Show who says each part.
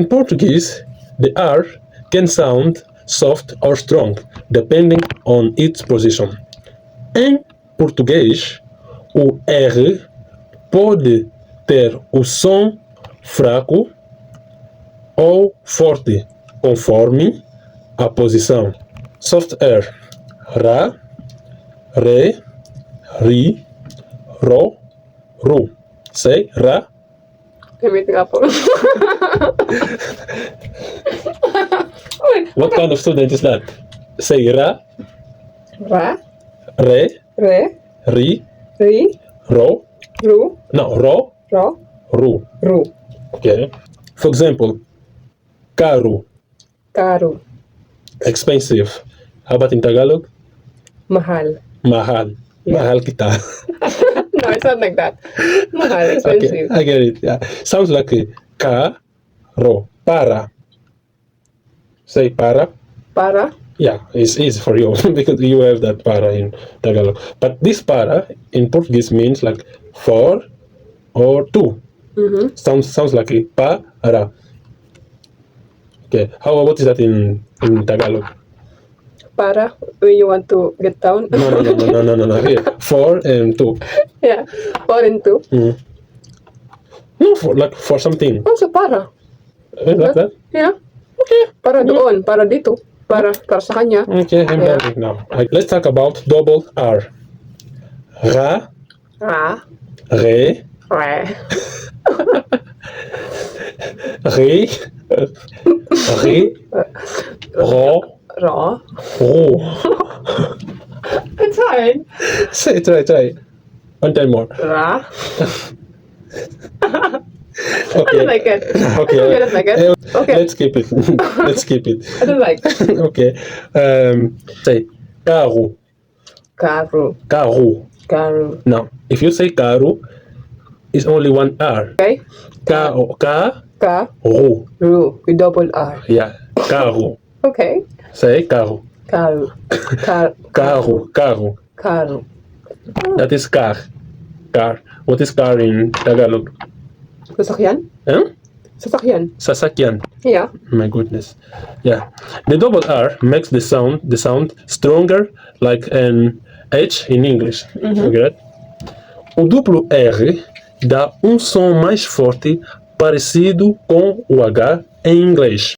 Speaker 1: In Portuguese, the R can sound soft or strong, depending on its position. Em português, o R pode ter o som fraco ou forte, conforme a posição. Soft R: Ra, Re, Ri, Ro, Ru. Say Ra.
Speaker 2: Wait nga po.
Speaker 1: What kind of student is that? Say Ra,
Speaker 2: Ra,
Speaker 1: Re,
Speaker 2: Re,
Speaker 1: Ri,
Speaker 2: Ri,
Speaker 1: Ro.
Speaker 2: Ru,
Speaker 1: No, Ro,
Speaker 2: Ro,
Speaker 1: Ru.
Speaker 2: Ru.
Speaker 1: Okay. For example, caro,
Speaker 2: Caro.
Speaker 1: expensive. How about in Tagalog?
Speaker 2: Mahal.
Speaker 1: Mahal.
Speaker 2: Yeah.
Speaker 1: Mahal kita.
Speaker 2: No, it's not like that. Mahal,
Speaker 1: Okay,
Speaker 2: expensive.
Speaker 1: I get it. Yeah. Sounds like a caro. Para. Say para.
Speaker 2: Para.
Speaker 1: Yeah, it's easy for you because you have that para in Tagalog. But this para in Portuguese means like for or two.
Speaker 2: Mm-hmm.
Speaker 1: Sounds like a para. Okay. What is that in Tagalog?
Speaker 2: Para, when you want to get down.
Speaker 1: No. Here, for and two.
Speaker 2: Yeah. Four and two.
Speaker 1: Mm. No, for something.
Speaker 2: Also para.
Speaker 1: Like that.
Speaker 2: Yeah.
Speaker 1: Okay.
Speaker 2: Para doon. Para dito. Para sa kanya.
Speaker 1: Okay, I'm
Speaker 2: Yeah.
Speaker 1: having now. Let's talk about double R. Ra,
Speaker 2: Ra.
Speaker 1: Re,
Speaker 2: Re.
Speaker 1: Re, Re, Ro,
Speaker 2: Ro.
Speaker 1: Ro.
Speaker 2: It's hard.
Speaker 1: Say, try. One time more.
Speaker 2: Ra. I
Speaker 1: Okay.
Speaker 2: don't like it.
Speaker 1: Okay.
Speaker 2: I don't like it. Okay.
Speaker 1: Let's keep it. Let's keep it.
Speaker 2: I don't like it.
Speaker 1: Okay. Say caro.
Speaker 2: Caro.
Speaker 1: Caro.
Speaker 2: Caro.
Speaker 1: Now, if you say caro, it's only one R.
Speaker 2: Okay.
Speaker 1: Caro.
Speaker 2: Ru. With double R.
Speaker 1: Yeah. Caro.
Speaker 2: Okay.
Speaker 1: Say caro.
Speaker 2: Caro.
Speaker 1: Caro.
Speaker 2: Caro.
Speaker 1: That is car. Car. What is car in Tagalog?
Speaker 2: Sasakyan?
Speaker 1: Huh?
Speaker 2: Sasakyan.
Speaker 1: Sasakyan.
Speaker 2: Yeah.
Speaker 1: My goodness. Yeah. The double R makes the sound stronger, like an H in English. Okay? O duplo R dá um som mais forte, parecido com o H em inglês.